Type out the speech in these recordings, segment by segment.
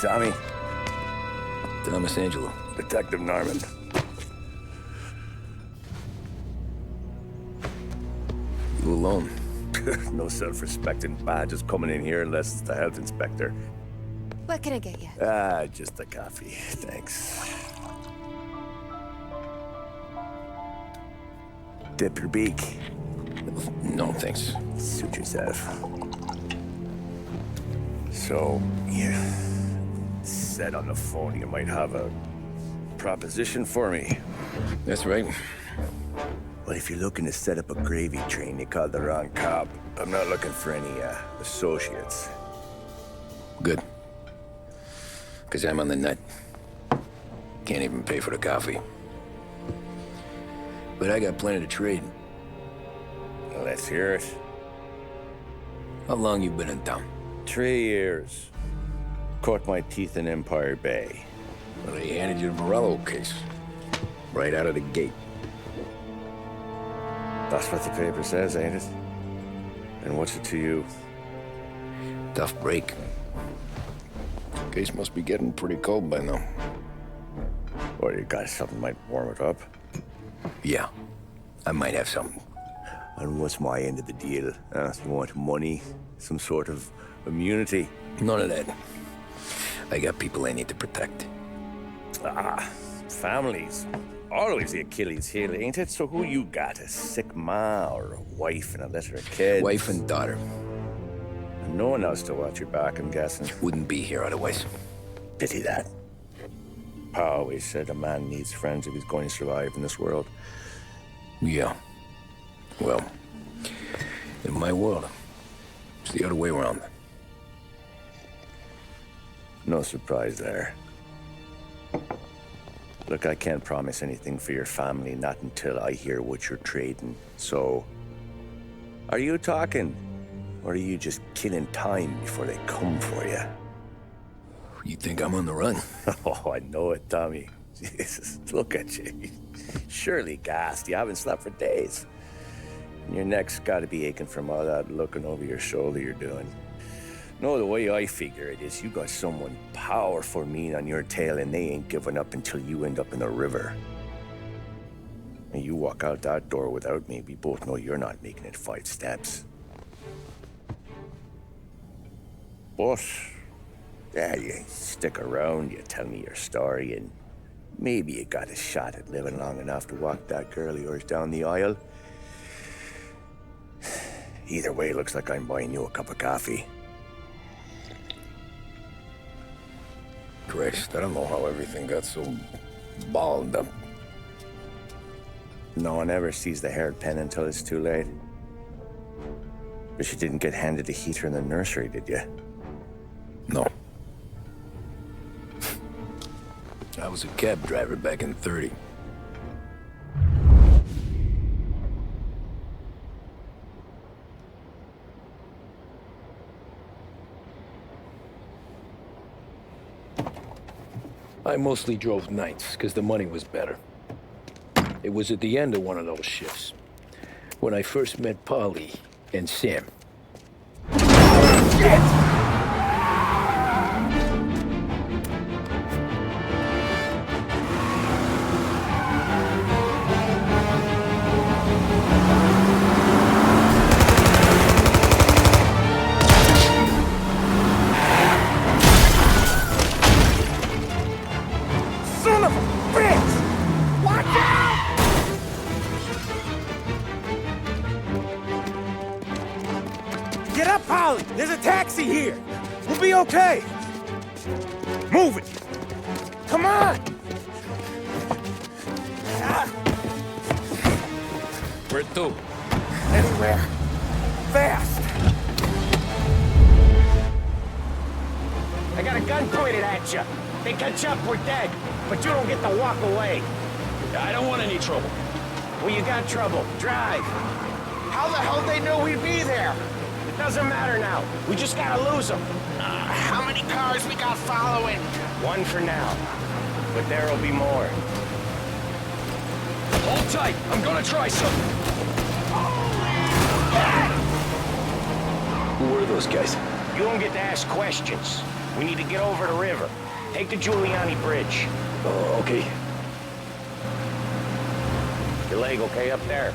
Tommy? Thomas Angelo. Detective Norman. You alone? No self-respecting badges coming in here unless it's the health inspector. What can I get you? Just a coffee, thanks. Dip your beak. No, thanks. Suit yourself. So, you said on the phone you might have a proposition for me. That's right. Well, if you're looking to set up a gravy train, you called the wrong cop. I'm not looking for any, associates. Good. Because I'm on the nut. Can't even pay for the coffee. But I got plenty to trade. Let's hear it. How long you been in town? 3 years. Caught my teeth in Empire Bay. Well, they handed you the Morello case. Right out of the gate. That's what the paper says, ain't it? And what's it to you? Tough break. Case must be getting pretty cold by now. Or you got something might warm it up? Yeah, I might have something. And what's my end of the deal? You want money? Some sort of immunity? None of that. I got people I need to protect. Families. Always the Achilles heel, ain't it? So who you got? A sick ma or a wife and a litter of kids? Wife and daughter. And no one else to watch your back, I'm guessing. Wouldn't be here otherwise. Pity that. Pa always said a man needs friends if he's going to survive in this world. Yeah. Well, in my world, it's the other way around. No surprise there. Look, I can't promise anything for your family, not until I hear what you're trading. So, are you talking? Or are you just killing time before they come for you? You think I'm on the run? Oh, I know it, Tommy. Jesus, look at you. Surely gassed. You haven't slept for days. And your neck's got to be aching from all that looking over your shoulder you're doing. No, the way I figure it is you got someone powerful mean on your tail and they ain't giving up until you end up in the river. And you walk out that door without me, we both know you're not making it 5 steps. But, yeah, you stick around, you tell me your story, and maybe you got a shot at living long enough to walk that girl of yours down the aisle. Either way, looks like I'm buying you a cup of coffee. Christ, I don't know how everything got so balled up. No one ever sees the hairpin until it's too late. But you didn't get handed a heater in the nursery, did you? No. I was a cab driver back in '30. I mostly drove nights, because the money was better. It was at the end of one of those shifts, when I first met Polly and Sam. Shit! Get up, Polly! There's a taxi here! We'll be okay! Move it! Come on! Where to? Anywhere. Fast! I got a gun pointed at you. They catch up, we're dead. But you don't get to walk away. I don't want any trouble. Well, you got trouble. Drive. How the hell they know we'd be there? It doesn't matter now. We just gotta lose them. How many cars we got following? One for now. But there'll be more. Hold tight. I'm gonna try something. Who were those guys? You don't get to ask questions. We need to get over the river. Take the Giuliani Bridge. Oh, okay. Your leg okay up there?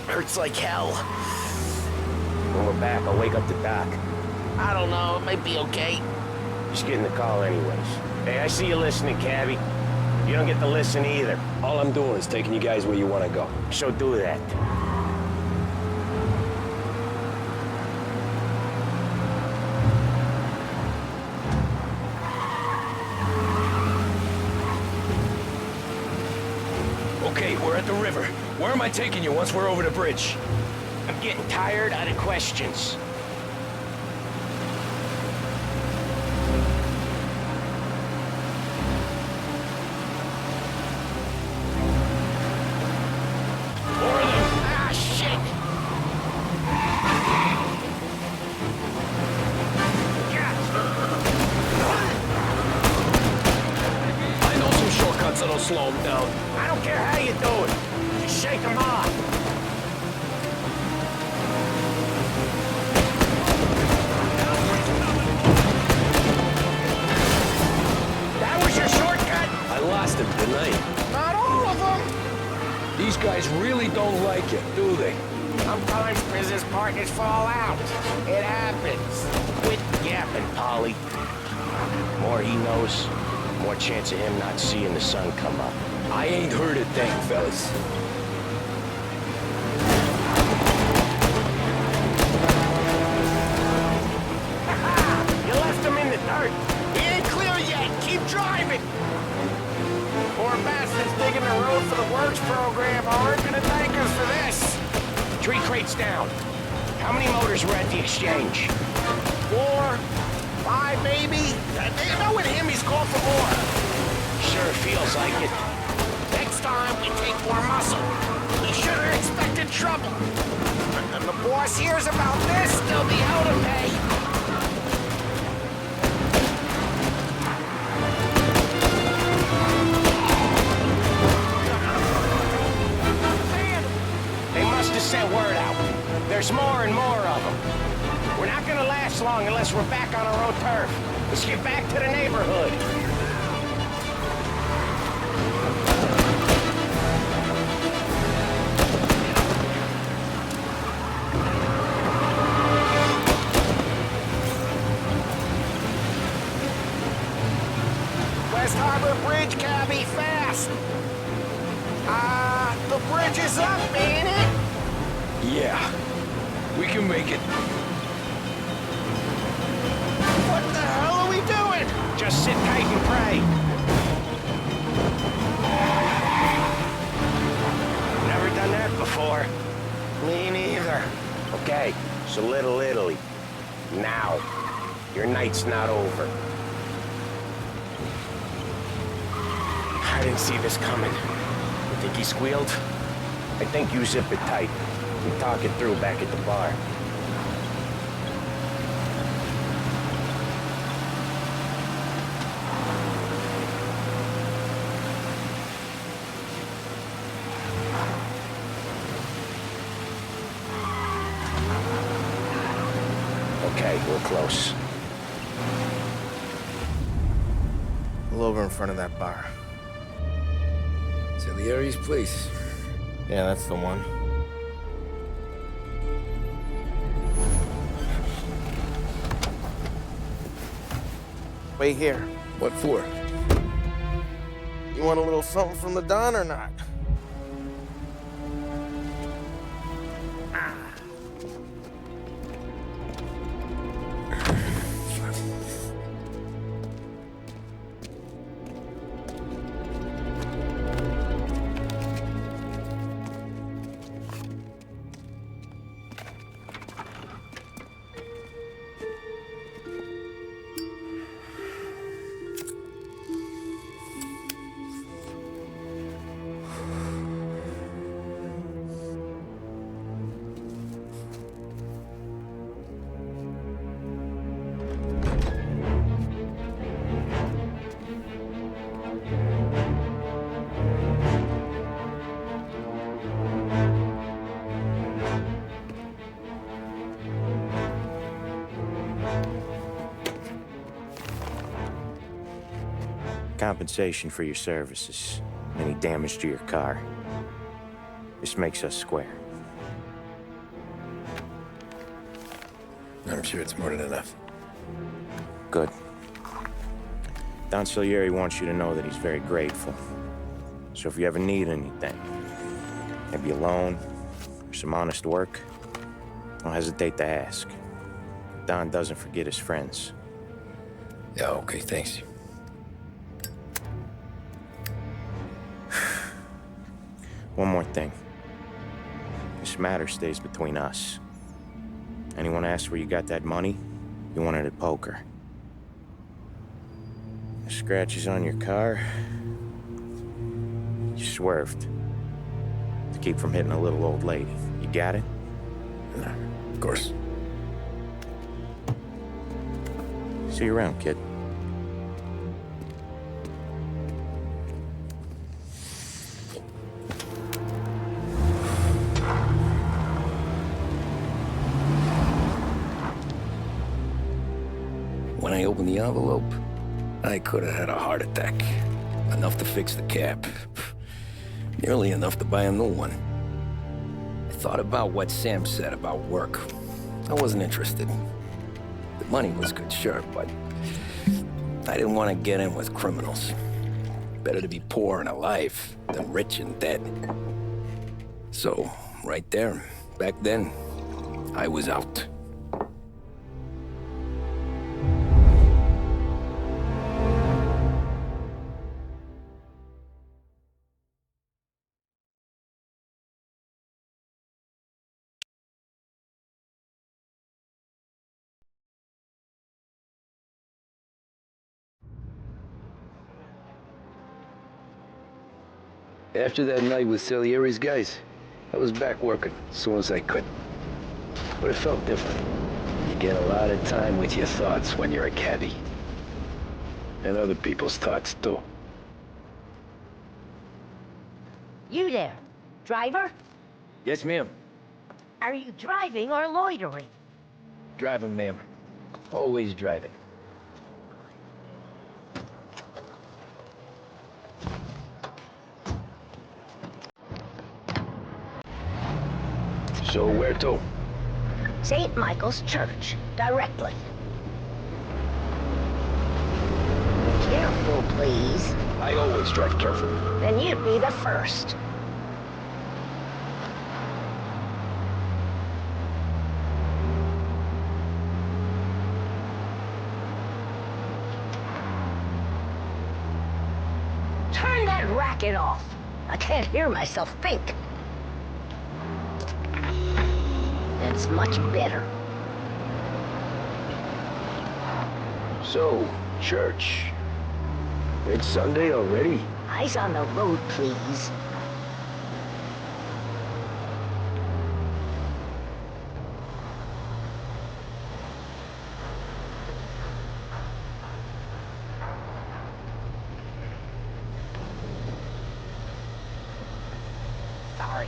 Hurts like hell. When we're back, I'll wake up the doc. I don't know, it might be okay. Just getting the call anyways. Hey, I see you listening, Cabby. You don't get to listen either. All I'm doing is taking you guys where you want to go. So do that. Okay, we're at the river. Where am I taking you once we're over the bridge? I'm getting tired of the questions. Ah, shit! I know some shortcuts that'll slow them down. I don't care how you do it. Just shake them off. That was your shortcut? I lost him, didn't I? Not all of them. These guys really don't like it, do they? Sometimes business partners fall out. It happens. Quit yapping, Polly. More he knows, more chance of him not seeing the sun come up. I ain't heard a thing, fellas. You left him in the dirt. He ain't clear yet! Keep driving! Poor bastards digging the road for the works program aren't gonna thank us for this. Tree crates down. How many motors were at the exchange? 4, 5 maybe? You know with him he's called for more. Sure feels like it. Next time we take more muscle. We should have expected trouble. And the boss hears about this, there'll be hell to pay. They must have sent word out. There's more and more of them. We're not gonna last long unless we're back on our own turf. Let's get back to the neighborhood. West Harbor Bridge, cabby, fast! The bridge is up, ain't it? Yeah, we can make it. What the hell are we doing? Just sit tight and pray. Never done that before. Me neither. Okay, so Little Italy. Now. Your night's not over. I didn't see this coming. You think he squealed? I think you zip it tight. We talk it through back at the bar. Okay, we're close. Pull over in front of that bar. Salieri's place. Yeah, that's the one. Wait here. What for? You want a little something from the Don or not? compensation for your services, any damage to your car. This makes us square. I'm sure it's more than enough. Good. Don Salieri wants you to know that he's very grateful. So if you ever need anything, maybe a loan or some honest work, don't hesitate to ask. Don doesn't forget his friends. Yeah, okay, thanks. One more thing. This matter stays between us. Anyone asks where you got that money, you won it at poker. The scratches on your car, you swerved to keep from hitting a little old lady. You got it? Nah, of course. See you around, kid. When I opened the envelope, I could have had a heart attack. Enough to fix the cap. Nearly enough to buy a new one. I thought about what Sam said about work. I wasn't interested. The money was good, sure, but I didn't want to get in with criminals. Better to be poor and alive than rich and dead. So, right there, back then, I was out. After that night with Salieri's guys, I was back working as soon as I could. But it felt different. You get a lot of time with your thoughts when you're a cabbie. And other people's thoughts, too. You there, driver? Yes, ma'am. Are you driving or loitering? Driving, ma'am. Always driving. So where to? St. Michael's Church, directly. Careful, please. I always drive careful. Then you'd be the first. Turn that racket off. I can't hear myself think. That's much better. So, church. It's Sunday already? Eyes on the road, please. Sorry.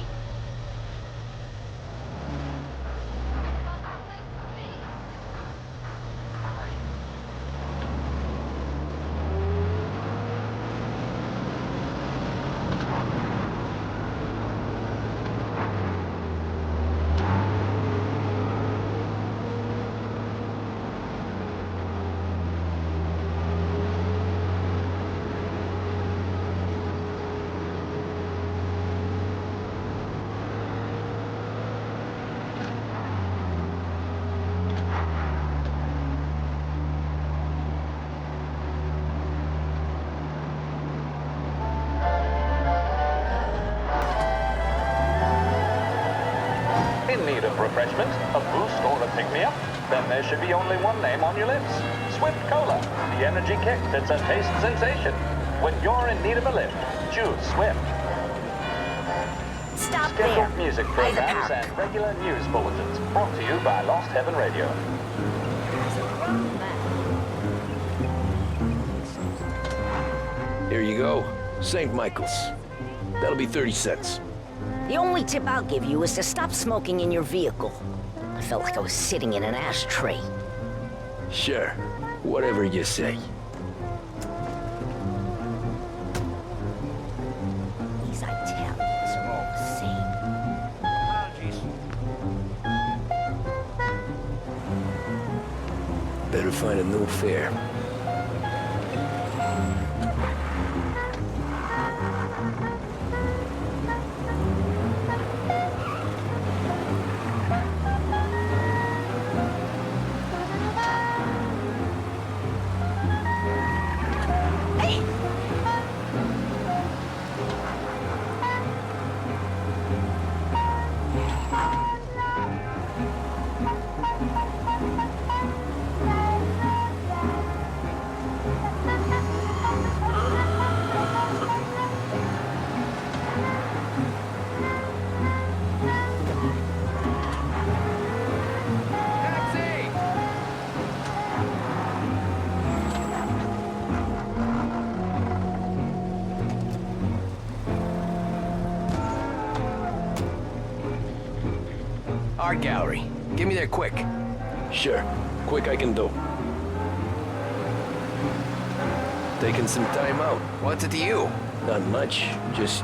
In need of refreshment, a boost or a pick-me-up? Then there should be only one name on your lips. Swift Cola, the energy kick that's a taste sensation. When you're in need of a lift, choose Swift. Stop Scheduled there. music By the programs park. and regular news bulletins brought to you by Lost Heaven Radio. Here you go. St. Michael's. That'll be 30 cents. The only tip I'll give you is to stop smoking in your vehicle. I felt like I was sitting in an ashtray. Sure. Whatever you say. better find a new fare. Art gallery. Get me there quick. Sure. Quick I can do. Taking some time out. What's it to you? Not much. Just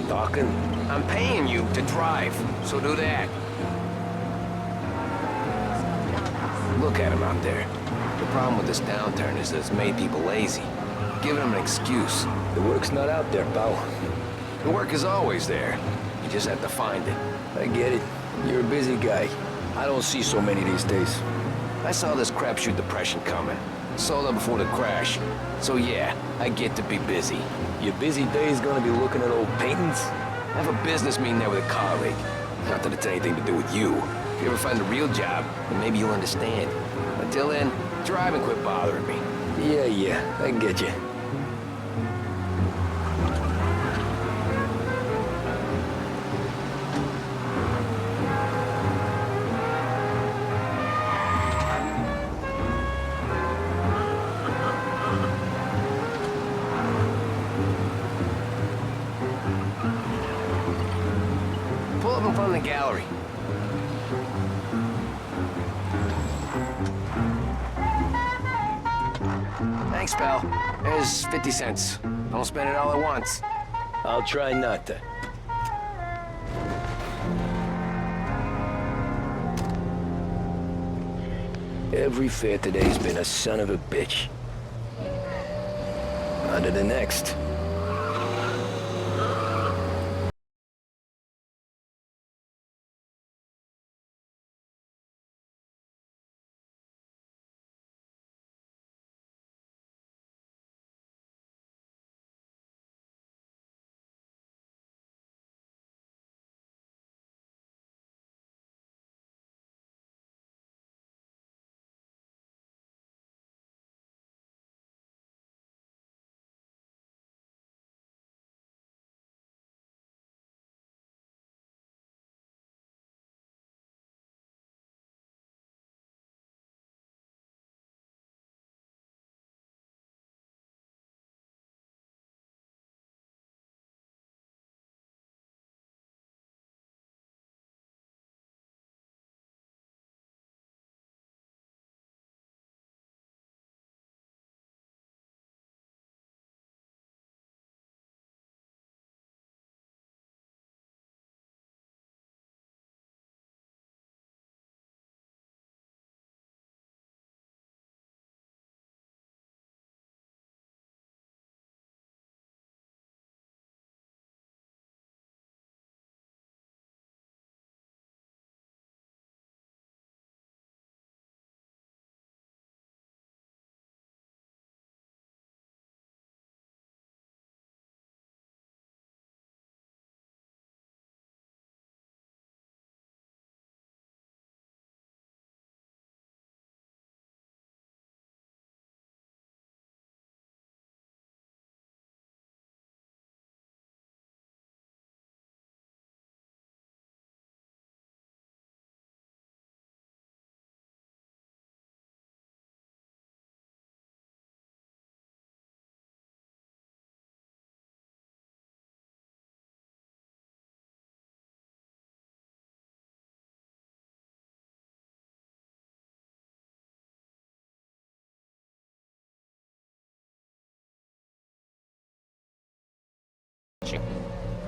talking. I'm paying you to drive, so do that. Look at him out there. The problem with this downturn is that it's made people lazy. Giving them an excuse. The work's not out there, pal. The work is always there. You just have to find it. I get it. You're a busy guy. I don't see so many these days. I saw this crapshoot depression coming. Sold up before the crash. So yeah, I get to be busy. Your busy day's gonna be looking at old paintings? I have a business meeting there with a colleague. Not that it's anything to do with you. If you ever find a real job, then maybe you'll understand. Until then, drive and quit bothering me. Yeah, I get you. Pull up in front of the gallery. Thanks, pal. There's 50 cents. Don't spend it all at once. I'll try not to. Every fare today's been a son of a bitch. On to the next.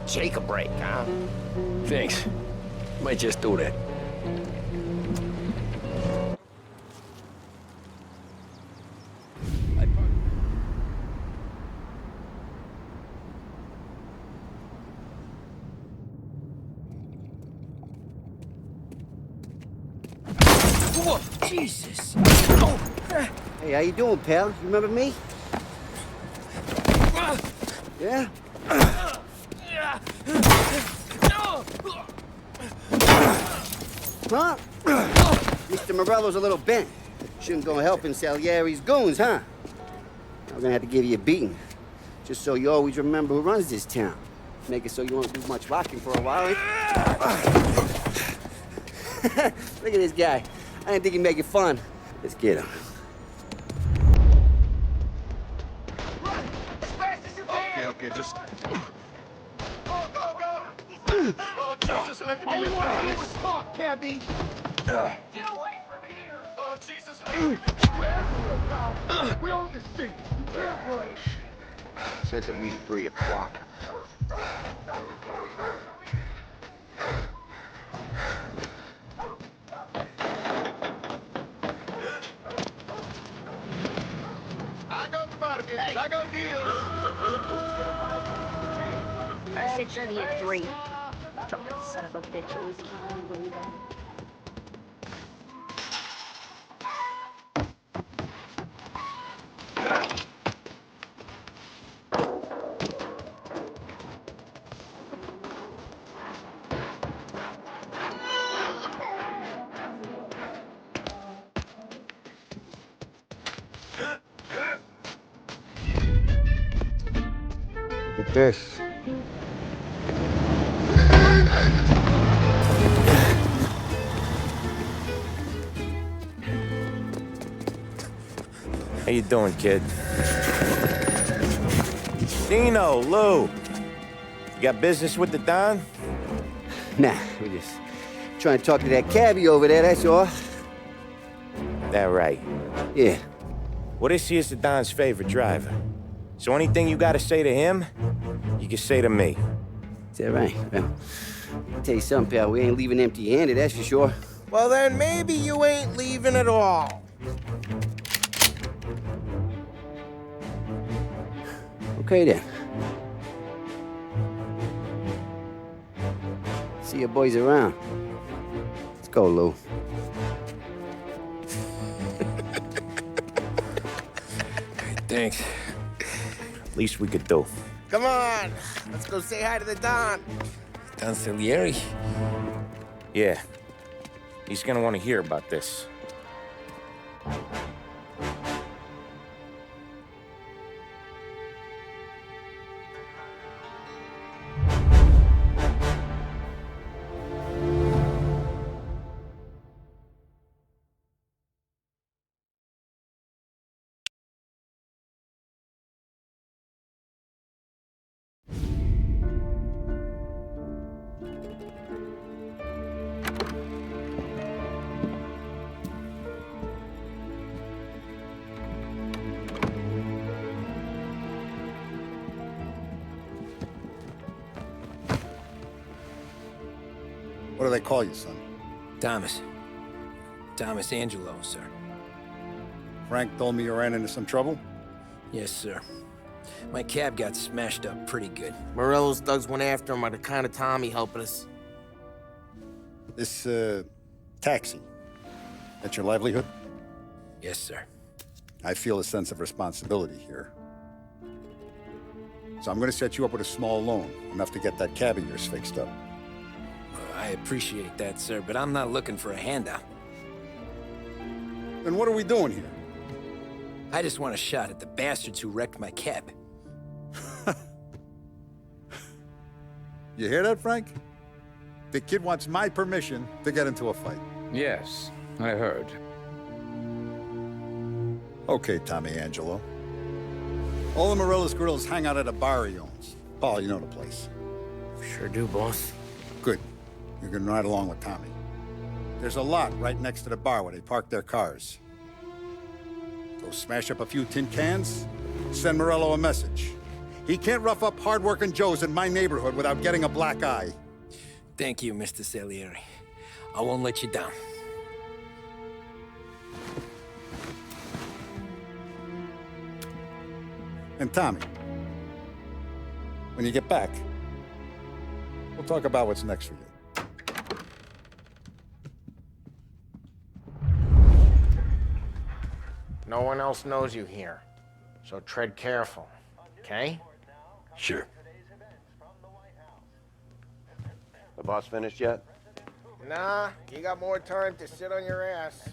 Take a break, huh? Thanks. Might just do that. Whoa, Jesus. Hey, how you doing, pal? You remember me? Yeah? Huh? Mr. Morello's a little bent. Shouldn't go helping Salieri's goons, huh? I'm gonna have to give you a beating. Just so you always remember who runs this town. Make it so you won't do much rocking for a while. Look at this guy. I didn't think he'd make it fun. Let's get him. Okay, just... Go, go, go! Oh, Jesus, let me be with talk, Cabby! Get away from here! Oh, Jesus, we're on the street! Says at least 3 o'clock. I got the bottom end. I got deals. I said should be at 3. Son of a bitch. Look at this. How you doing, kid? Dino, Lou. You got business with the Don? Nah, we're just trying to talk to that cabbie over there, that's all. That right. Yeah. Well, this here's the Don's favorite driver. So anything you gotta say to him, you can say to me. Is that right? Well, I'll tell you something, pal. We ain't leaving empty-handed, that's for sure. Well, then maybe you ain't leaving at all. Okay, then. See your boys around. Let's go, Lou. Thanks. Least we could do. Come on, let's go say hi to the Don. Don Salieri? Yeah. He's gonna want to hear about this. What do they call you, son? Thomas. Thomas Angelo, sir. Frank told me you ran into some trouble? Yes, sir. My cab got smashed up pretty good. Morello's thugs went after him by the kind of Tommy helping us. This, taxi. That's your livelihood? Yes, sir. I feel a sense of responsibility here. So I'm gonna set you up with a small loan, enough to get that cab of yours fixed up. I appreciate that, sir, but I'm not looking for a handout. Then what are we doing here? I just want a shot at the bastards who wrecked my cab. You hear that, Frank? The kid wants my permission to get into a fight. Yes, I heard. Okay, Tommy Angelo. All the Morello's girls hang out at a bar he owns. Paul, you know the place. Sure do, boss. Good. You can ride along with Tommy. There's a lot right next to the bar where they park their cars. Go smash up a few tin cans, send Morello a message. He can't rough up hard-working Joes in my neighborhood without getting a black eye. Thank you, Mr. Salieri. I won't let you down. And Tommy, when you get back, we'll talk about what's next for you. No one else knows you here. So tread careful, okay? Sure. The boss finished yet? Nah, you got more time to sit on your ass.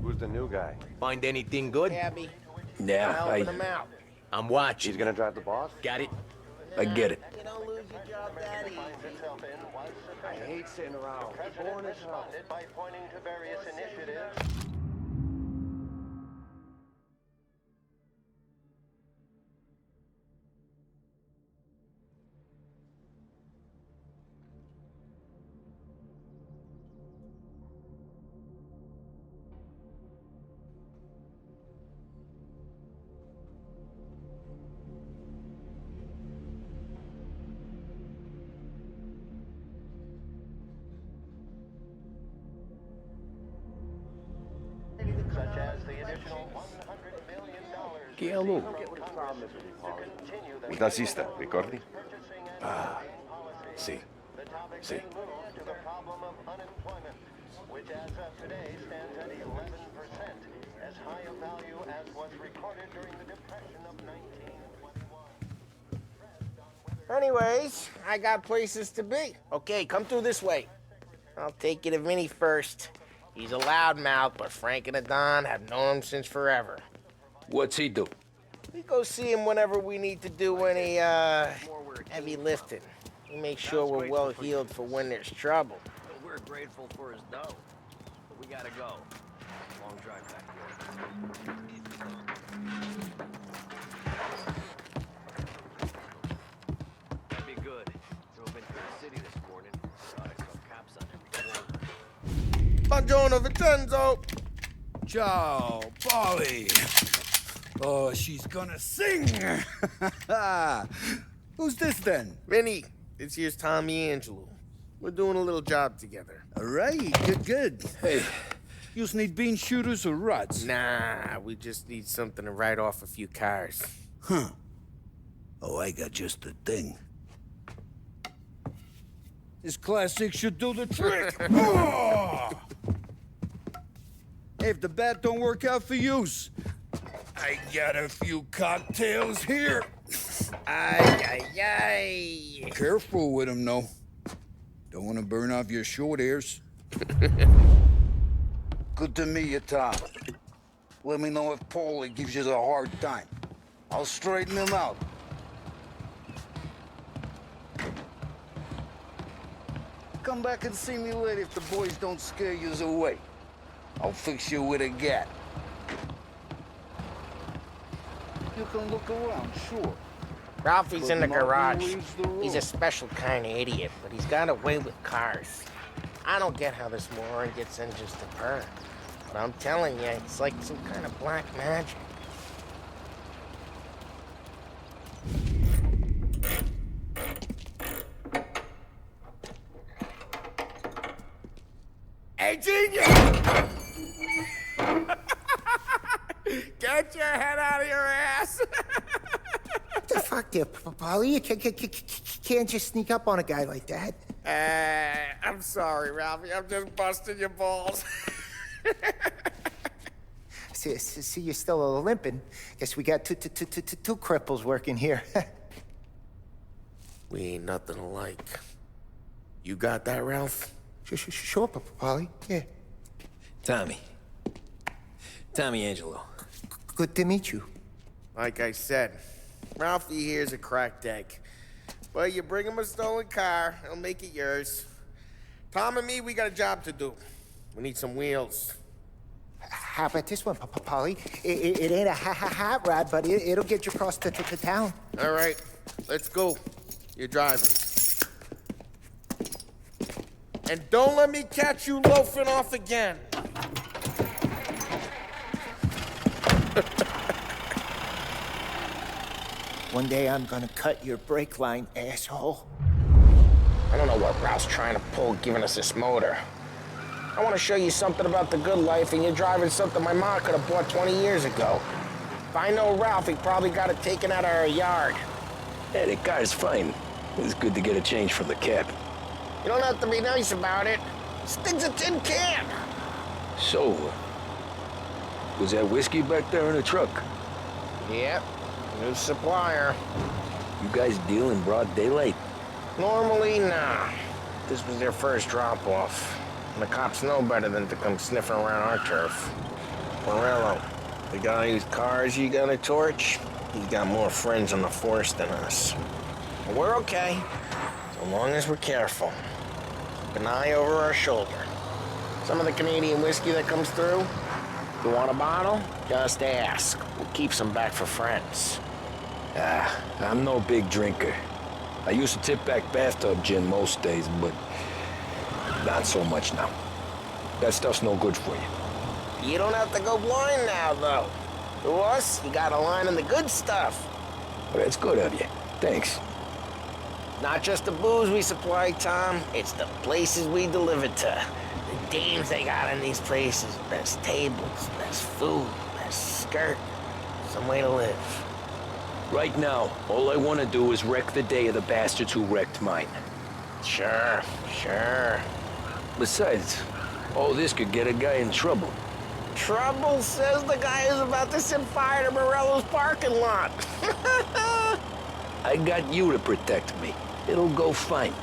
Who's the new guy? Find anything good? Gabby, Yeah, helping him out. I'm watching. He's gonna drive the boss? Got it? I get it. You don't lose your job that easy. I hate sitting around. Boring as hell. By pointing to various initiatives. Such as the additional $100 million Che è lui? Il tassista, ricordi? Ah, sì. Sì. to the problem of unemployment, which as of today stands at 11%, as high a value as was recorded during the Depression of 1921. Anyways, I got places to be. Okay, come through this way. I'll take you to Vinny first. He's a loudmouth, but Frank and the Don have known him since forever. What's he do? We go see him whenever we need to do any, heavy lifting. We make sure we're well healed for when there's trouble. We're grateful for his dough, but we gotta go. Long drive back here. That'd be good. Drove into the city this morning. Thought I saw cops on every corner. Buongiorno, Vincenzo! Ciao, Polly. Oh, she's gonna sing. Who's this then? Vinny, this here's Tommy Angelo. We're doing a little job together. All right, good. Hey, you need bean shooters or rods? Nah, we just need something to write off a few cars. Huh. Oh, I got just the thing. This classic should do the trick. Oh! Hey, if the bat don't work out for yous, I got a few cocktails here. Ay, ay, ay. Careful with them, though. Don't want to burn off your short hairs. Good to meet you, Tom. Let me know if Paulie gives you a hard time. I'll straighten him out. Come back and see me later if the boys don't scare yous away. I'll fix you with a gat. You can look around, sure. Ralphie's in the But Martin garage. leaves the room. He's a special kind of idiot, but he's got a way with cars. I don't get how this moron gets engines to burn. But I'm telling you, it's like some kind of black magic. Hey, genius! Get your head out of your ass! What the fuck there, Polly? You can't just sneak up on a guy like that. I'm sorry, Ralphie. I'm just busting your balls. See, you're still limping. Guess we got two cripples working here. We ain't nothing alike. You got that, Ralph? Sure, Polly. Yeah. Tommy Angelo. Good to meet you. Like I said, Ralphie here's a cracked egg. But you bring him a stolen car, he'll make it yours. Tom and me, we got a job to do. We need some wheels. How about this one, Polly? It ain't a hot rod, but it'll get you across to town. All right, let's go. You're driving. And don't let me catch you loafing off again. One day I'm gonna cut your brake line, asshole. I don't know what Ralph's trying to pull giving us this motor. I want to show you something about the good life, and you're driving something my mom could have bought 20 years ago. If I know Ralph, he probably got it taken out of our yard. Yeah, the car's fine. It's good to get a change from the cab. You don't have to be nice about it. This thing's a tin can. So, was that whiskey back there in the truck? Yep, new supplier. You guys deal in broad daylight? Normally, nah. This was their first drop-off. And the cops know better than to come sniffing around our turf. Morello, the guy whose cars you got a torch, he's got more friends on the force than us. But we're okay, so long as we're careful. Keep an eye over our shoulder. Some of the Canadian whiskey that comes through, if you want a bottle, just ask. We'll keep some back for friends. I'm no big drinker. I used to tip back bathtub gin most days, but not so much now. That stuff's no good for you. You don't have to go blind now, though. To us, you got a line on the good stuff. Well, that's good of you. Thanks. Not just the booze we supply, Tom. It's the places we deliver to. The dames they got in these places. Best tables, best food, best skirt. Some way to live. Right now, all I want to do is wreck the day of the bastards who wrecked mine. Sure. Besides, all this could get a guy in trouble. Trouble, says the guy who's about to set fire to Morello's parking lot. I got you to protect me. It'll go fine.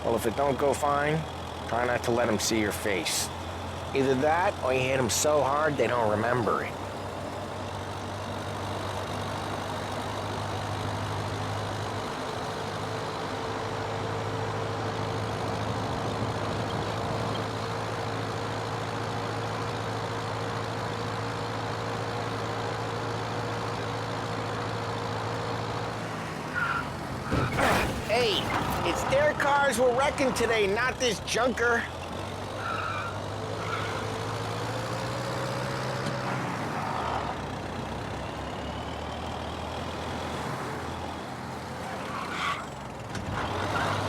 Well, if it don't go fine, try not to let him see your face. Either that, or you hit them so hard they don't remember it. Hey, it's their cars we're wrecking today, not this junker.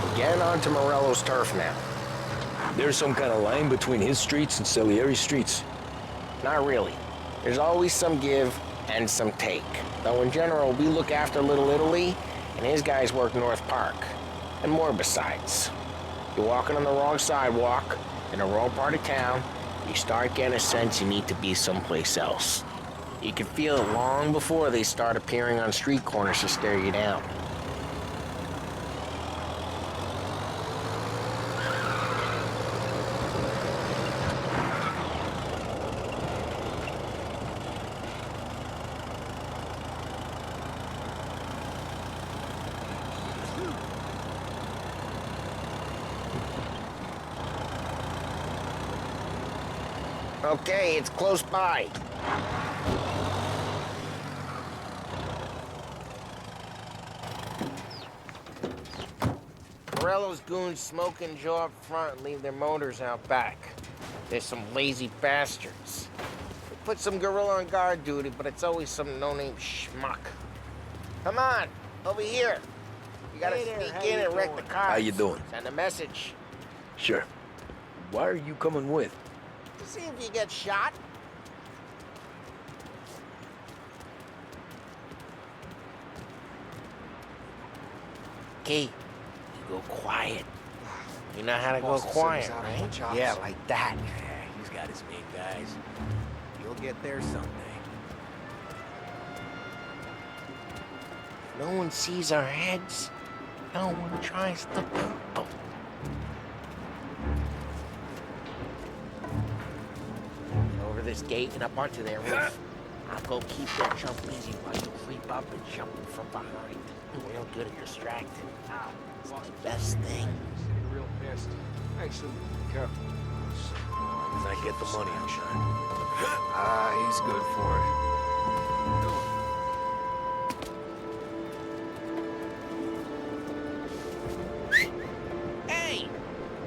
We're getting onto Morello's turf now. There's some kind of line between his streets and Salieri's streets? Not really. There's always some give and some take. Though in general, we look after Little Italy, and his guys work North Park. And more besides. You're walking on the wrong sidewalk, in the wrong part of town, you start getting a sense you need to be someplace else. You can feel it long before they start appearing on street corners to stare you down. Okay, it's close by. Morello's goons smoke and jaw up front and leave their motors out back. There's some lazy bastards. They put some gorilla on guard duty, but it's always some no-name schmuck. Come on, over here. You gotta sneak in and wreck the cars. How you doing? Send a message. Sure. Why are you coming with? To see if you get shot. Okay, you go quiet. You know how to go quiet, right? Yeah, like that. Yeah, he's got his main guys. You'll get there someday. No one sees our heads. No one tries to poop them. Over this gate and up onto their roof. I'll go keep their jump easy while you creep up and jump from behind. Real good at distracting. It's the best thing. Real pissed. Actually, careful. As I get the money, I'm shine. He's good for it. Hey!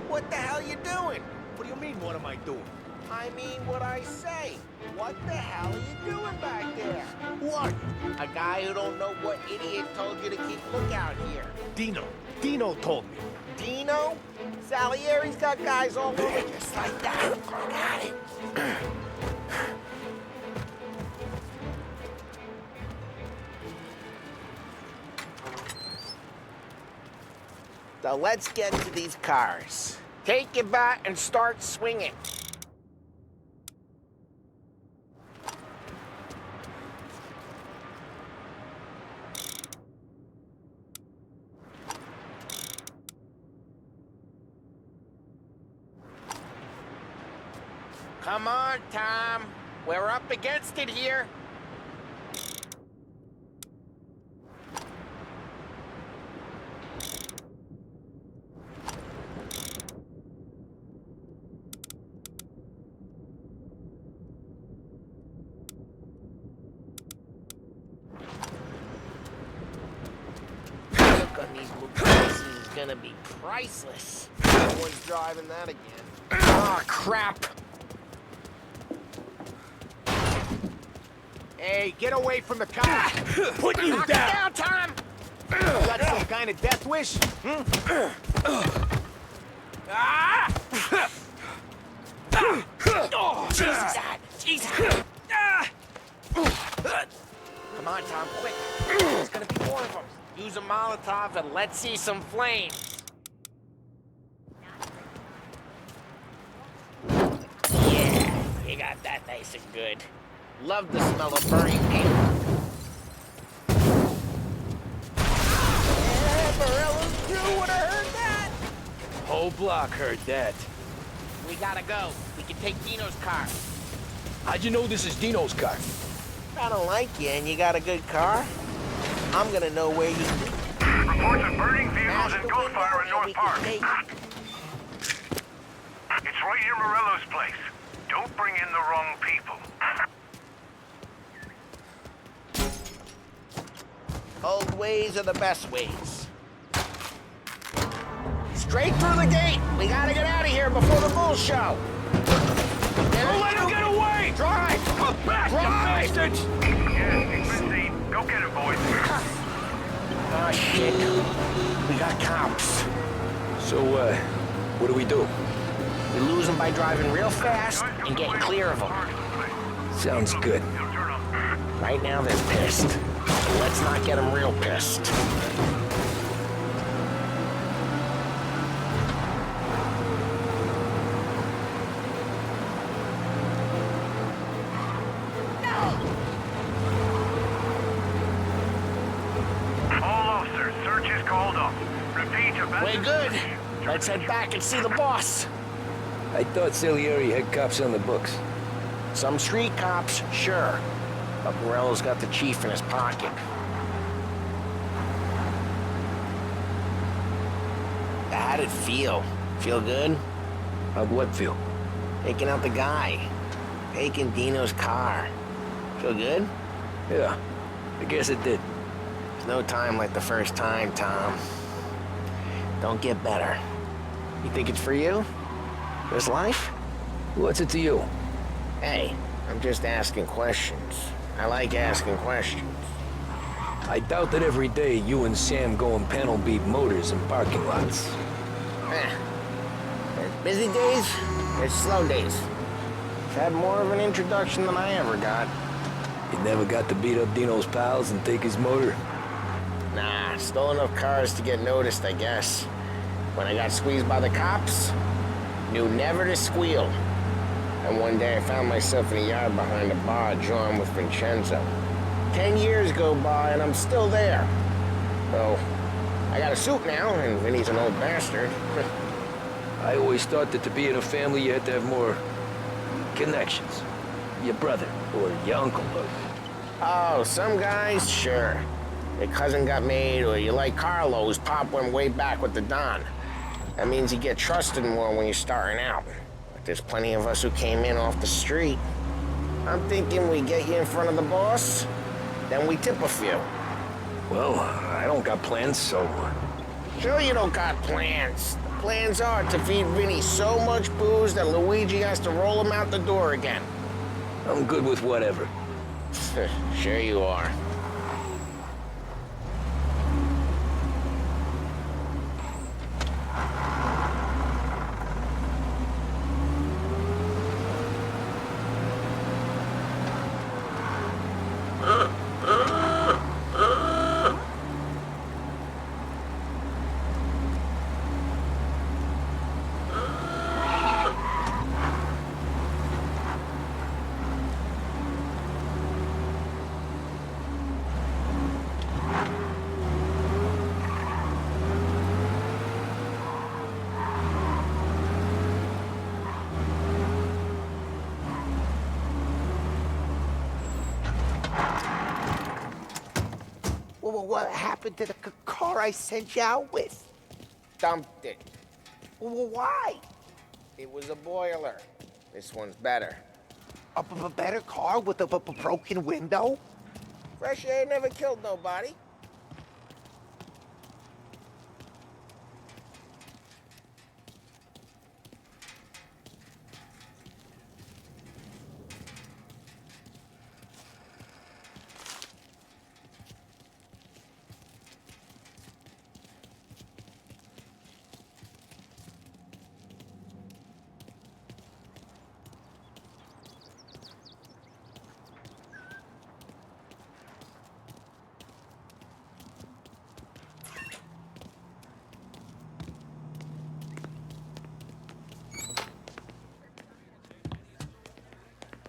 What the hell you doing? What do you mean, what am I doing? I mean what I say. What the hell are you doing back there? What? A guy who don't know what idiot told you to keep lookout here. Dino told me. Dino? Salieri's got guys all over just like that. Got it. So let's get to these cars. Take your bat and start swinging. Come on, Tom. We're up against it here. Look on these blue places is gonna be priceless. No one's driving that again. Oh, crap. Hey, get away from the car! Put you Knock down! it down, Tom! You got some kind of death wish? Ah! Oh, Jesus! Jesus! Come on, Tom, quick! There's gonna be more of them. Use a Molotov and let's see some flames. Yeah, you got that nice and good. Love the smell of burning paper. Yeah, Morello's crew would have heard that. Whole block heard that. We gotta go. We can take Dino's car. How'd you know this is Dino's car? I don't like you and you got a good car. I'm gonna know where you... Reports of burning vehicles and gunfire in North Park. It's right near Morello's place. Don't bring in the wrong people. Old ways are the best ways. Straight through the gate! We gotta get out of here before the bull show! Don't let him get away! Drive! Come back, you bastards! Yeah, it's been seen. Go get him, boys. Oh, shit. We got cops. So, what do we do? We lose them by driving real fast and getting clear of them. Sounds good. Right now, they're pissed. So let's not get them real pissed. We're good. Let's head back and see the boss. I thought Salieri had cops on the books. Some street cops, sure. But Morello's got the chief in his pocket. How'd it feel? Feel good? How'd what feel? Taking out the guy. Taking Dino's car. Feel good? Yeah, I guess it did. There's no time like the first time, Tom. Don't get better. You think it's for you? This life? What's it to you? Hey, I'm just asking questions. I like asking questions. I doubt that every day you and Sam go and panel beat motors in parking lots. There's busy days, there's slow days. I've had more of an introduction than I ever got. You never got to beat up Dino's pals and take his motor? Nah, stole enough cars to get noticed, I guess. When I got squeezed by the cops, knew never to squeal. And one day I found myself in a yard behind a bar drawn with Vincenzo. 10 years go by and I'm still there. So, I got a suit now, and Vinny's an old bastard. I always thought that to be in a family you had to have more connections. Your brother, or your uncle, or... Oh, some guys, sure. Your cousin got made, or you like Carlo's pop went way back with the Don. That means you get trusted more when you're starting out. But there's plenty of us who came in off the street. I'm thinking we get you in front of the boss, then we tip a few. Well, I don't got plans, so... Sure you don't got plans. The Plans are to feed Vinny so much booze that Luigi has to roll him out the door again. I'm good with whatever. Sure you are. Well, what happened to the car I sent you out with? Dumped it. Well, why? It was a boiler. This one's better. A better car with a broken window? Fresh air never killed nobody.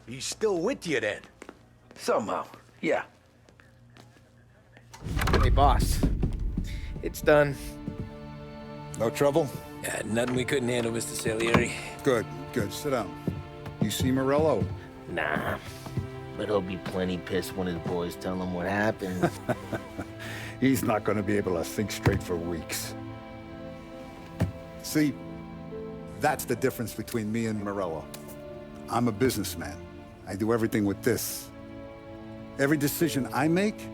He's still with you then? Somehow, yeah. Hey, boss. It's done. No trouble? Yeah, nothing we couldn't handle, Mr. Salieri. Good, good. Sit down. You see Morello? Nah. But he'll be plenty pissed when his boys tell him what happened. He's not going to be able to think straight for weeks. See, that's the difference between me and Morello. I'm a businessman. I do everything with this. Every decision I make,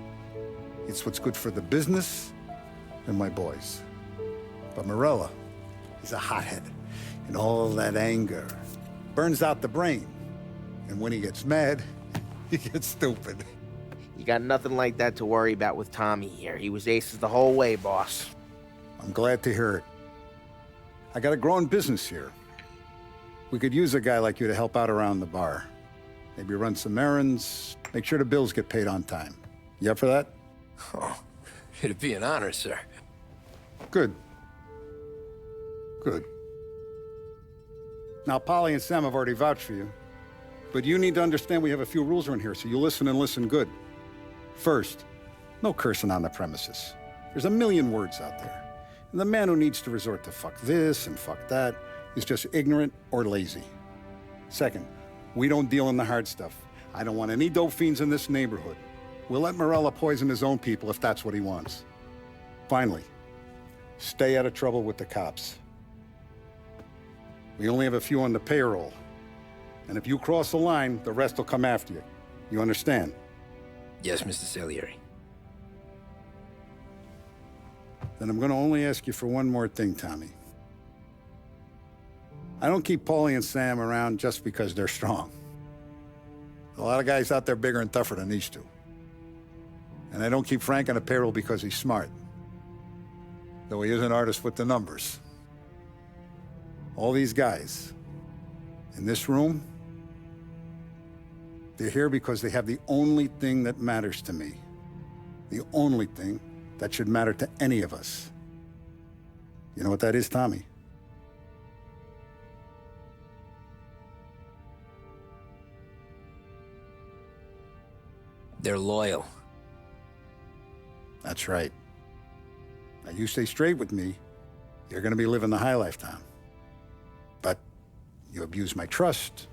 it's what's good for the business and my boys. But Morello, he's a hothead. And all that anger burns out the brain. And when he gets mad, he gets stupid. You got nothing like that to worry about with Tommy here. He was aces the whole way, boss. I'm glad to hear it. I got a growing business here. We could use a guy like you to help out around the bar. Maybe run some errands, make sure the bills get paid on time. You up for that? Oh, it'd be an honor, sir. Good. Good. Now, Polly and Sam have already vouched for you. But you need to understand we have a few rules around here, so you listen and listen good. First, no cursing on the premises. There's a million words out there. And the man who needs to resort to fuck this and fuck that is just ignorant or lazy. Second, we don't deal in the hard stuff. I don't want any dope fiends in this neighborhood. We'll let Morello poison his own people if that's what he wants. Finally, stay out of trouble with the cops. We only have a few on the payroll. And if you cross the line, the rest will come after you. You understand? Yes, Mr. Salieri. Then I'm going to only ask you for one more thing, Tommy. I don't keep Paulie and Sam around just because they're strong. A lot of guys out there bigger and tougher than these two. And I don't keep Frank on the payroll because he's smart. Though he is an artist with the numbers. All these guys in this room, they're here because they have the only thing that matters to me. The only thing that should matter to any of us. You know what that is, Tommy? They're loyal. That's right. Now, you stay straight with me, you're gonna be living the high life, Tom. But you abuse my trust.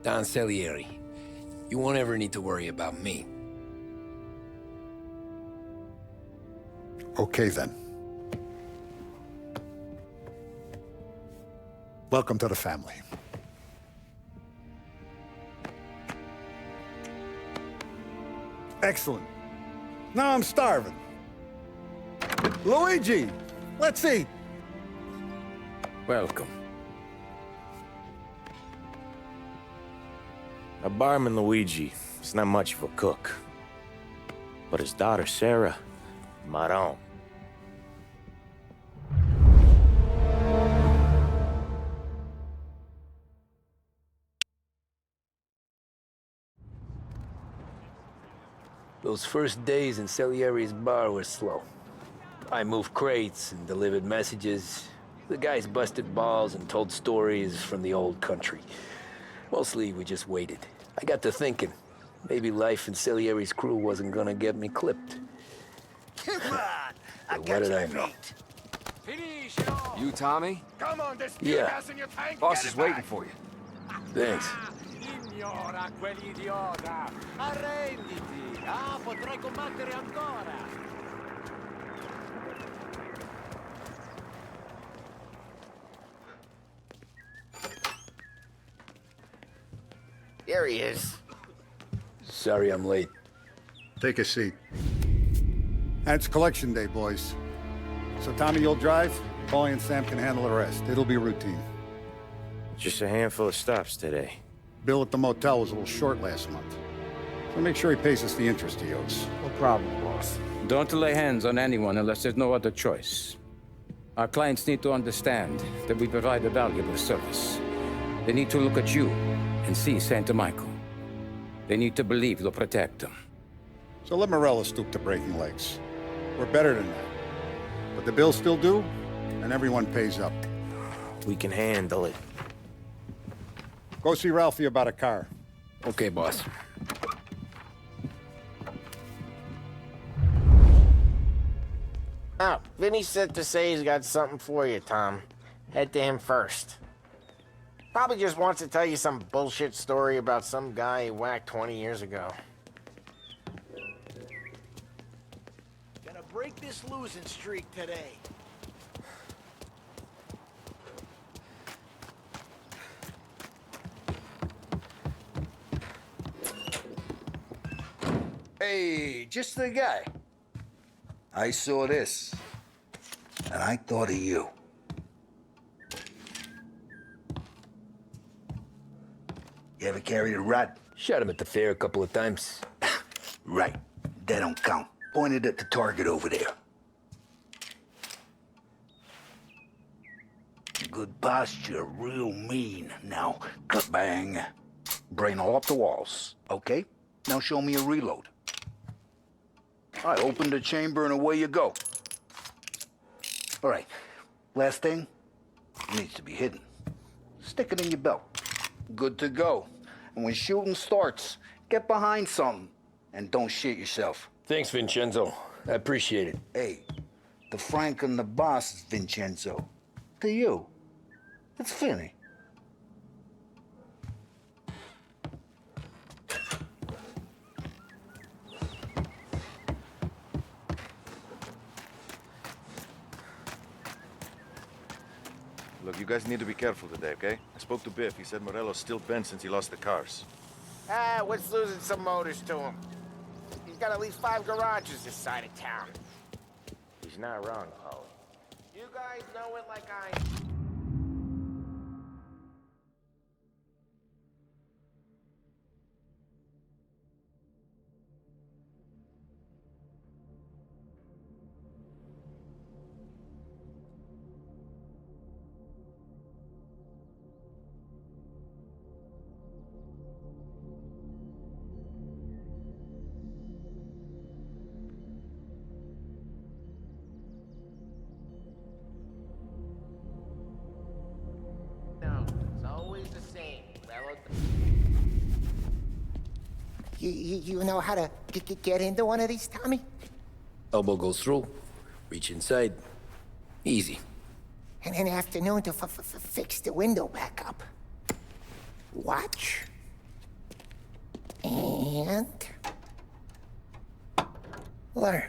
Don Salieri, you won't ever need to worry about me. Okay, then. Welcome to the family. Excellent. Now I'm starving. Luigi, let's eat. Welcome. Our barman Luigi is not much of a cook. But his daughter Sarah, Maron. Those first days in Salieri's bar were slow. I moved crates and delivered messages. The guys busted balls and told stories from the old country. Mostly, we just waited. I got to thinking, maybe life in Salieri's crew wasn't gonna get me clipped. Come on, I But got what did your I know? meat. You, Tommy? Come on, this Yeah. gas in your tank. Boss Get is it waiting back. for you. Thanks. Ignora quell'idiota! Arrenditi! Ah, potrai combattere ancora! There he is. Sorry I'm late. Take a seat. And it's collection day, boys. So Tommy, you'll drive. Paulie and Sam can handle the rest. It'll be routine. Just a handful of stops today. Bill at the motel was a little short last month. So make sure he pays us the interest he owes. No problem, boss. Don't lay hands on anyone unless there's no other choice. Our clients need to understand that we provide a valuable service. They need to look at you and see Santa Michael. They need to believe you'll protect them. So let Morello stoop to breaking legs. We're better than that. But the bill's still due, and everyone pays up. We can handle it. Go see Ralphie about a car. Okay, boss. Oh, Vinny said to say he's got something for you, Tom. Head to him first. Probably just wants to tell you some bullshit story about some guy he whacked 20 years ago. Gonna break this losing streak today. Hey, just the guy. I saw this, and I thought of you. You ever carried a rat? Shot him at the fair a couple of times. Right. That don't count. Pointed at the target over there. Good posture, real mean. Now, bang. Brain all off the walls. Okay? Now show me a reload. All right, open the chamber and away you go. All right, last thing, it needs to be hidden. Stick it in your belt. Good to go. And when shooting starts, get behind something and don't shit yourself. Thanks, Vincenzo. I appreciate it. Hey, the Frank and the boss is Vincenzo. To you, it's Vinny. Look, you guys need to be careful today, okay? I spoke to Biff. He said Morello's still bent since he lost the cars. Ah, what's losing some motors to him? He's got at least 5 garages this side of town. He's not wrong, Paulie. You guys know it like I... No, it's always the same. You know how to get into one of these, Tommy? Elbow goes through. Reach inside. Easy. And an afternoon to fix the window back up. Watch. And... learn.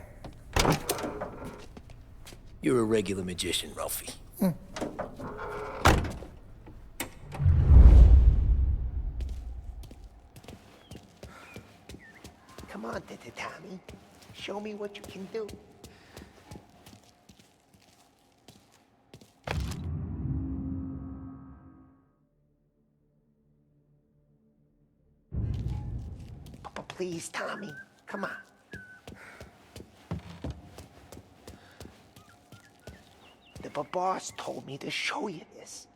You're a regular magician, Ralphie. Come on, Tommy. Show me what you can do. Please, Tommy. Come on. The boss told me to show you this.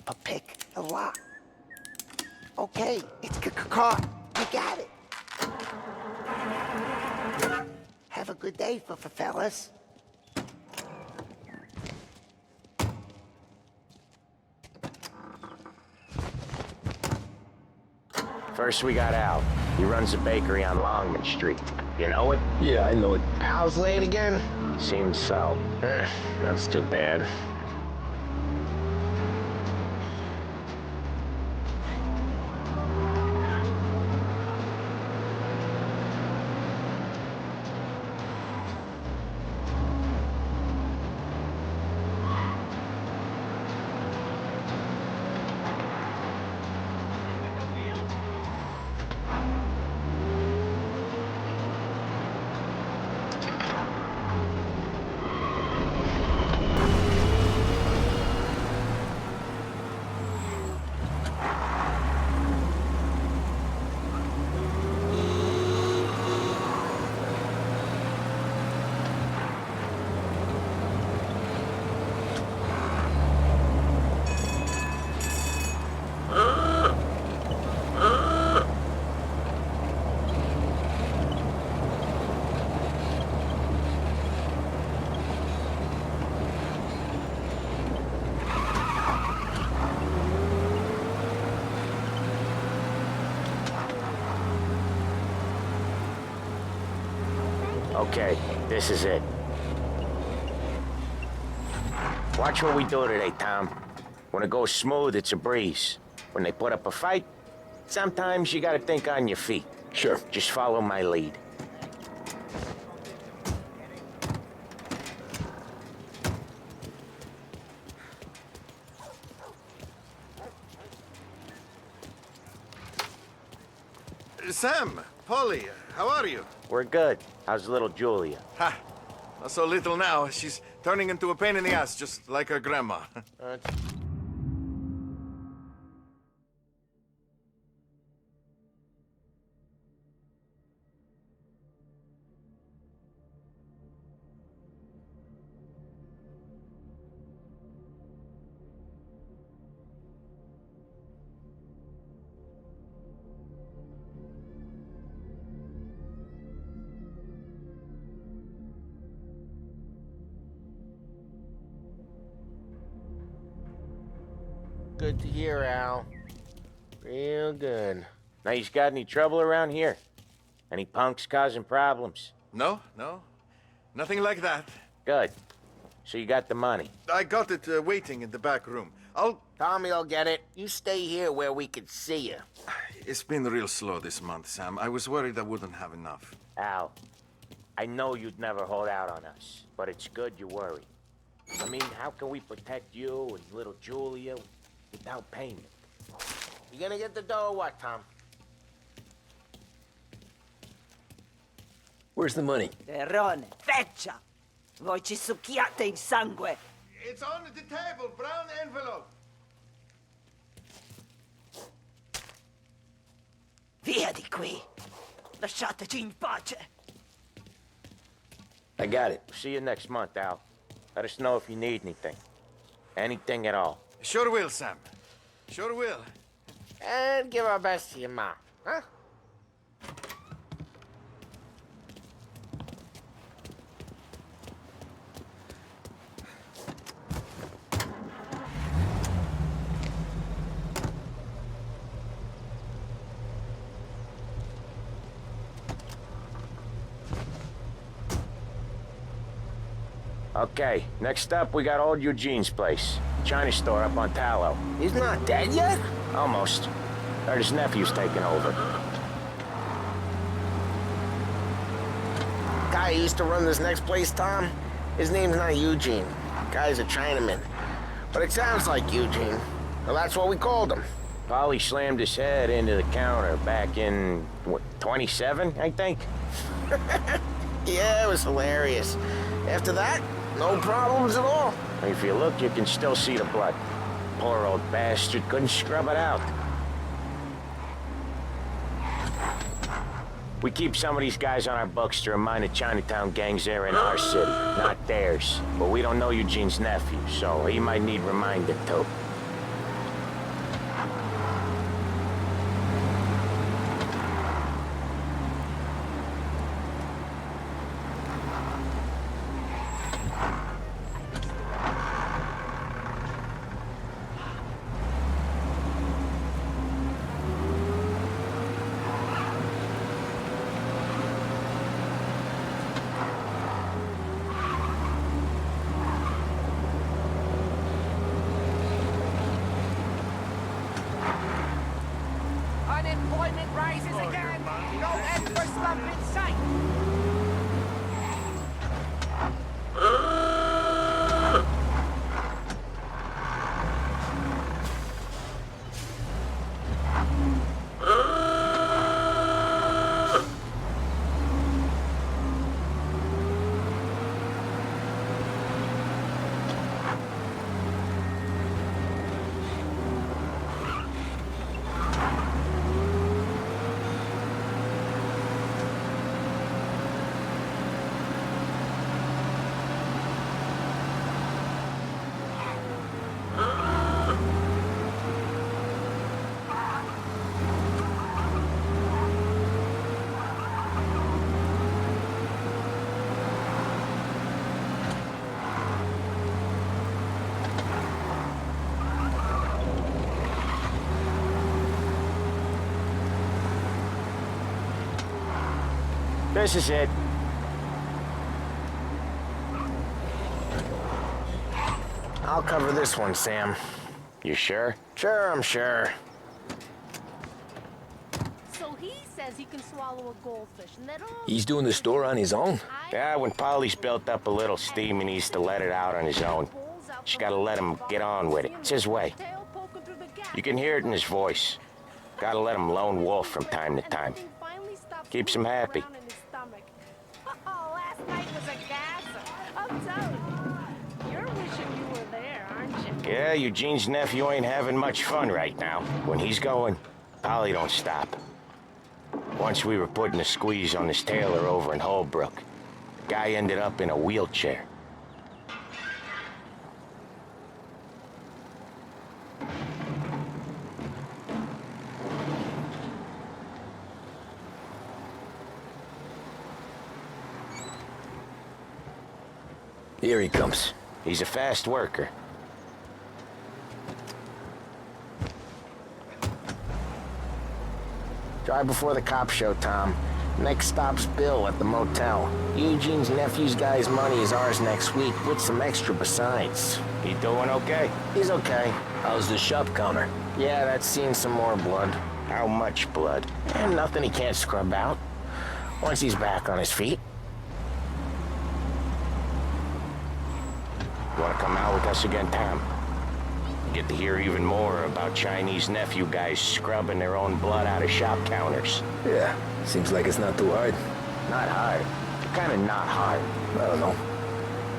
But pick the lock. Okay, it's caught. You got it. Have a good day, fellas. First, we got Al. He runs a bakery on Longman Street. You know it? Yeah, I know it. Al's late again? Seems so. That's too bad. Okay, this is it. Watch what we do today, Tom. When it goes smooth, it's a breeze. When they put up a fight, sometimes you gotta think on your feet. Sure. Just follow my lead. Sam, Polly, how are you? We're good. How's little Julia? Ha! Not so little now. She's turning into a pain in the ass, just like her grandma. Good to hear, Al. Real good. Now, you got any trouble around here? Any punks causing problems? No, no. Nothing like that. Good. So you got the money? I got it waiting in the back room. Tommy'll get it. You stay here where we can see you. It's been real slow this month, Sam. I was worried I wouldn't have enough. Al, I know you'd never hold out on us, but it's good you worry. I mean, how can we protect you and little Julia without payment? You gonna get the dough or what, Tom? Where's the money? Terrone, feccia! Voi ci succhiate il sangue! It's on the table, brown envelope. Via di qui! Lasciateci in pace! I got it. See you next month, Al. Let us know if you need anything. Anything at all. Sure will, Sam. Sure will. And give our best to your mom, huh? Okay, next up, we got old Eugene's place. China store up on Tallow. He's not dead yet? Almost. Heard his nephew's taking over. Guy who used to run this next place, Tom, his name's not Eugene. Guy's a Chinaman. But it sounds like Eugene. Well, that's what we called him. Polly slammed his head into the counter back in, what, 27, I think? Yeah, it was hilarious. After that, no problems at all. If you look, you can still see the blood. Poor old bastard couldn't scrub it out. We keep some of these guys on our books to remind the Chinatown gangs they're in our city, not theirs. But we don't know Eugene's nephew, so he might need reminded too. Unemployment rises again. No end for slump in sight. This is it. I'll cover this one, Sam. You sure? Sure, I'm sure. So he says he can swallow a goldfish, and that all... He's doing the store on his own? Yeah, when Polly's built up a little steam, he needs to let it out on his own. Just gotta let him get on with it. It's his way. You can hear it in his voice. Gotta let him lone wolf from time to time. Keeps him happy. Oh, last night was a gasser. I'm telling you. You're wishing you were there, aren't you? Yeah, Eugene's nephew ain't having much fun right now. When he's going, Polly don't stop. Once we were putting a squeeze on this tailor over in Holbrook. The guy ended up in a wheelchair. Here he comes. He's a fast worker. Drive before the cops show, Tom. Next stop's Bill at the motel. Eugene's nephew's guy's money is ours next week, with some extra besides. He doing okay? He's okay. How's the shop counter? Yeah, that's seen some more blood. How much blood? And nothing he can't scrub out. Once he's back on his feet. You want to come out with us again, Tom? You get to hear even more about Chinese nephew guys scrubbing their own blood out of shop counters. Yeah, seems like it's not too hard. Not hard. Kind of not hard. I don't know.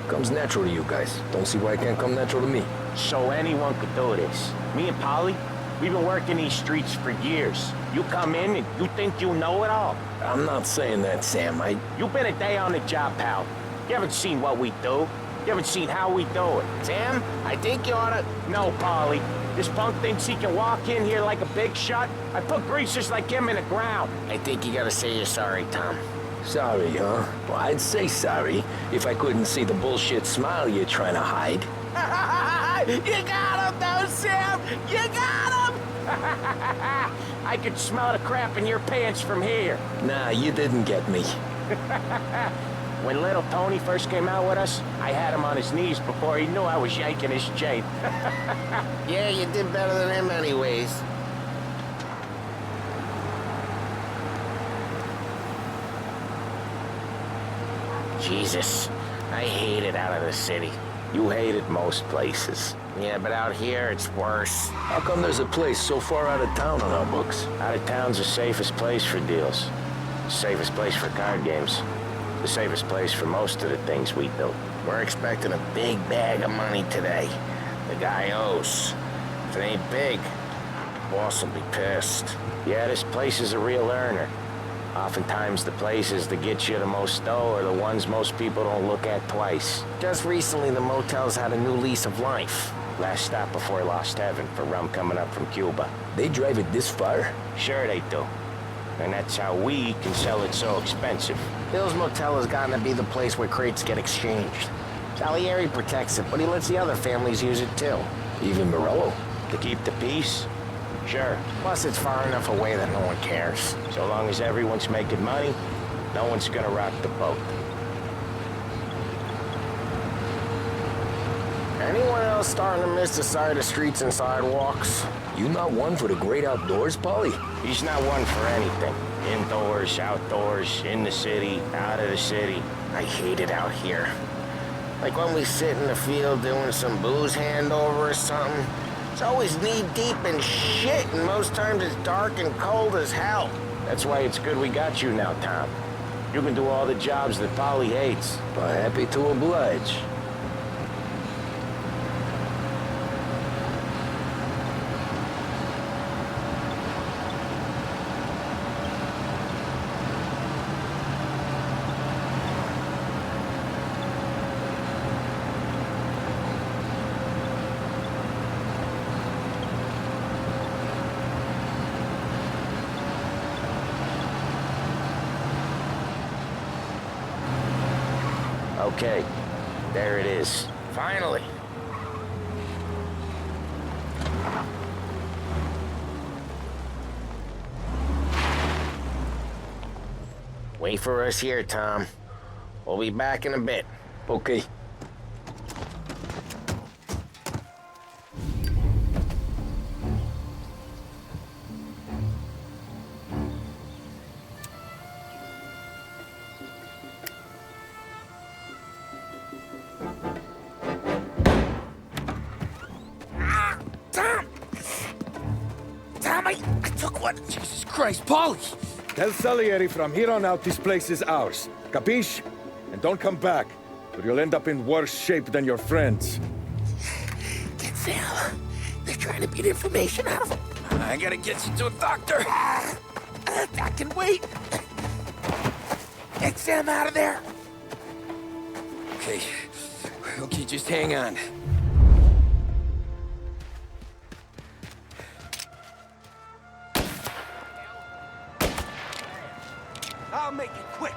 Comes natural to you guys. Don't see why it can't come natural to me. So anyone could do this. Me and Polly, we've been working these streets for years. You come in and you think you know it all. I'm not saying that, Sam. You've been a day on the job, pal. You haven't seen what we do. You haven't seen how we do it. Sam, I think you oughta... No, Polly. This punk thinks he can walk in here like a big shot. I put greasers like him in the ground. I think you gotta say you're sorry, Tom. Sorry, huh? Well, I'd say sorry if I couldn't see the bullshit smile you're trying to hide. You got him, though, Sam! You got him! I could smell the crap in your pants from here. Nah, you didn't get me. When little Tony first came out with us, I had him on his knees before he knew I was yanking his chain. Yeah, you did better than him anyways. Jesus, I hate it out of the city. You hate it most places. Yeah, but out here, it's worse. How come there's a place so far out of town on our books? Out of town's the safest place for deals. The safest place for card games. The safest place for most of the things we do. We're expecting a big bag of money today. The guy owes. If it ain't big, boss will be pissed. Yeah, this place is a real earner. Oftentimes, the places that get you the most dough are the ones most people don't look at twice. Just recently, the motel's had a new lease of life. Last stop before Lost Heaven for rum coming up from Cuba. They drive it this far? Sure they do. And that's how we can sell it so expensive. Bill's Motel has gotten to be the place where crates get exchanged. Salieri protects it, but he lets the other families use it too. Even Morello? To keep the peace? Sure. Plus, it's far enough away that no one cares. So long as everyone's making money, no one's gonna rock the boat. Anyone else starting to miss the side of streets and sidewalks? You not one for the great outdoors, Paulie? He's not one for anything. Indoors, outdoors, in the city, out of the city. I hate it out here. Like when we sit in the field doing some booze handover or something. It's always knee-deep in shit, and most times it's dark and cold as hell. That's why it's good we got you now, Tom. You can do all the jobs that Polly hates. But happy to oblige. Okay, there it is. Finally. Wait for us here, Tom. We'll be back in a bit. Okay. I took one. Jesus Christ, Polly! Tell Salieri from here on out this place is ours. Capiche? And don't come back, or you'll end up in worse shape than your friends. Get Sal. They're trying to beat information out of him. I gotta get you to a doctor. I can wait. Get Sam out of there. Okay. Okay, just hang on. I'll make it quick.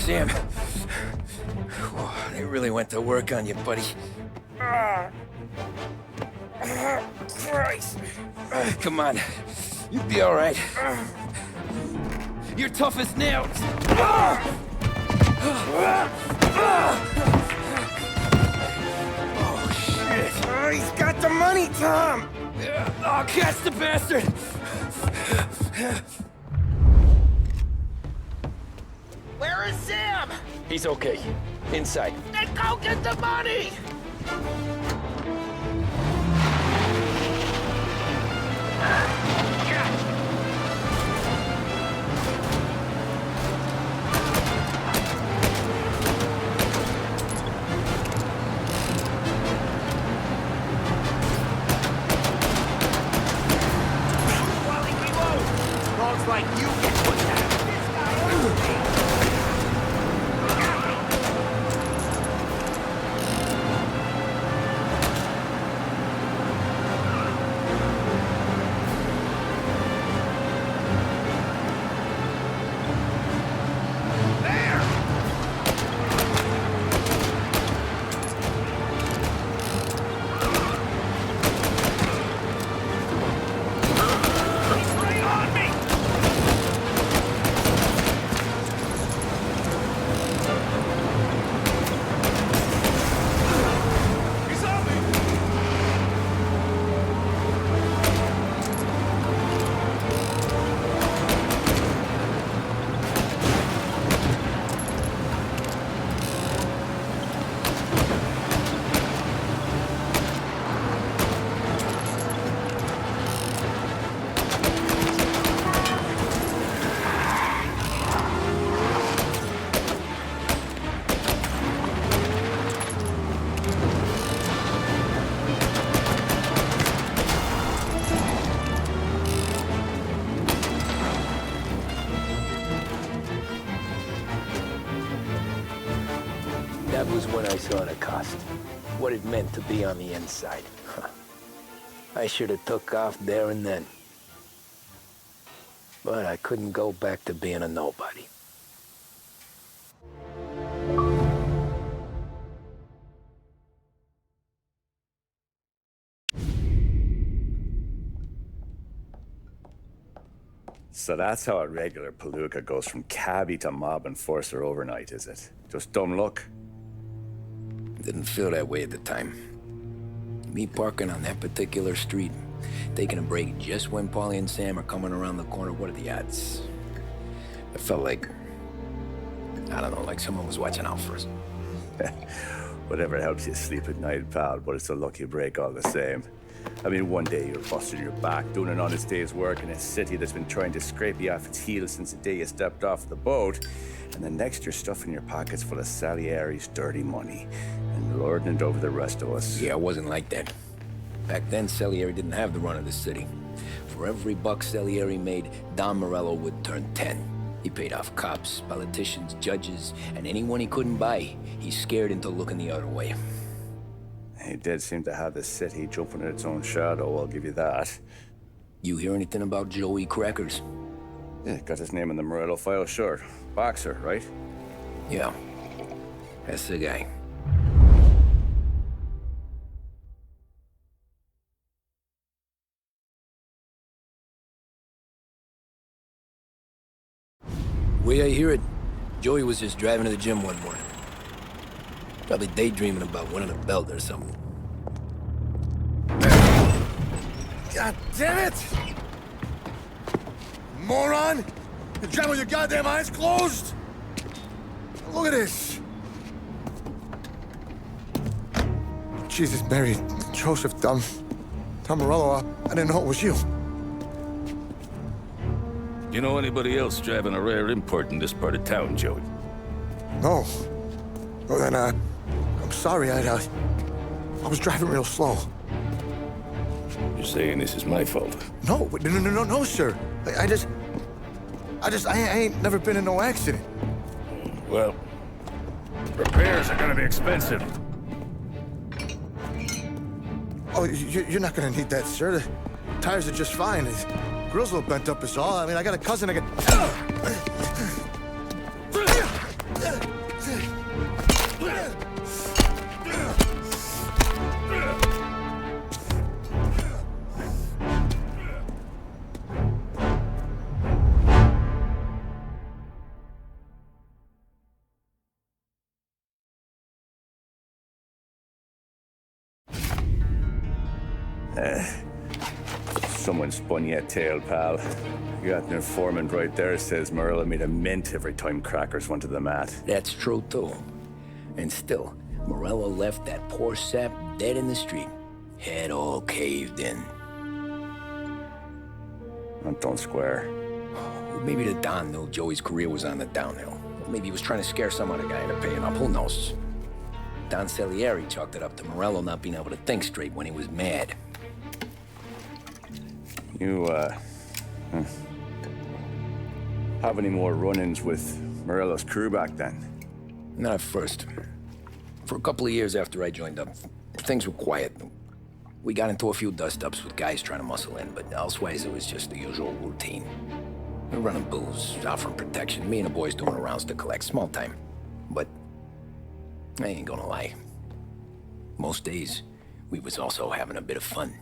Sam. Whoa, they really went to work on you, buddy. Christ. Come on. You'll be all right. You're tough as nails. Oh, shit. Oh, he's got the money, Tom! Oh, catch the bastard! Where is Sam? He's okay. Inside. Then go get the money! Dogs like you get put down. This guy owns me. That was when I saw the cost. What it meant to be on the inside. I should have took off there and then. But I couldn't go back to being a nobody. So that's how a regular palooka goes from cabbie to mob enforcer overnight, is it? Just dumb luck? Didn't feel that way at the time. Me parking on that particular street, taking a break just when Paulie and Sam are coming around the corner, what are the odds? It felt like, I don't know, like someone was watching out for us. Whatever helps you sleep at night, pal, but it's a lucky break all the same. I mean, one day you're busting your back, doing an honest day's work in a city that's been trying to scrape you off its heels since the day you stepped off the boat, and the next you're stuffing your pockets full of Salieri's dirty money and lording it over the rest of us. Yeah, it wasn't like that. Back then, Salieri didn't have the run of the city. For every buck Salieri made, Don Morello would turn 10. He paid off cops, politicians, judges, and anyone he couldn't buy, he scared into looking the other way. He did seem to have the city jumping at its own shadow, I'll give you that. You hear anything about Joey Crackers? Yeah, got his name in the Morello file, sure. Boxer, right? Yeah, that's the guy. Way I hear it, Joey was just driving to the gym one morning. Probably daydreaming about winning a belt or something. God damn it! Moron! You're driving with your goddamn eyes closed? Look at this! Jesus, Mary, Joseph, Tom Morello, I didn't know it was you. You know anybody else driving a rare import in this part of town, Joey? No. Well, then, I'm sorry, I was driving real slow. You're saying this is my fault? No, no, sir. I ain't never been in no accident. Well, repairs are gonna be expensive. Oh, you're not gonna need that, sir. The tires are just fine. The grill's a little bent up is all. I mean, I got a cousin I can... Someone spun you a tale, pal. You got an informant right there says Morello made a mint every time crackers went to the mat. That's true, too. And still, Morello left that poor sap dead in the street. Head all caved in. That don't square. Well, maybe the Don knew Joey's career was on the downhill. Maybe he was trying to scare some other guy into paying up. Who knows? Don Salieri chalked it up to Morello not being able to think straight when he was mad. You, have any more run-ins with Morello's crew back then? Not at first. For a couple of years after I joined up, things were quiet. We got into a few dust-ups with guys trying to muscle in, but elsewise it was just the usual routine. We were running booze, offering protection, me and the boys doing rounds to collect, small time. But I ain't gonna lie. Most days, we was also having a bit of fun.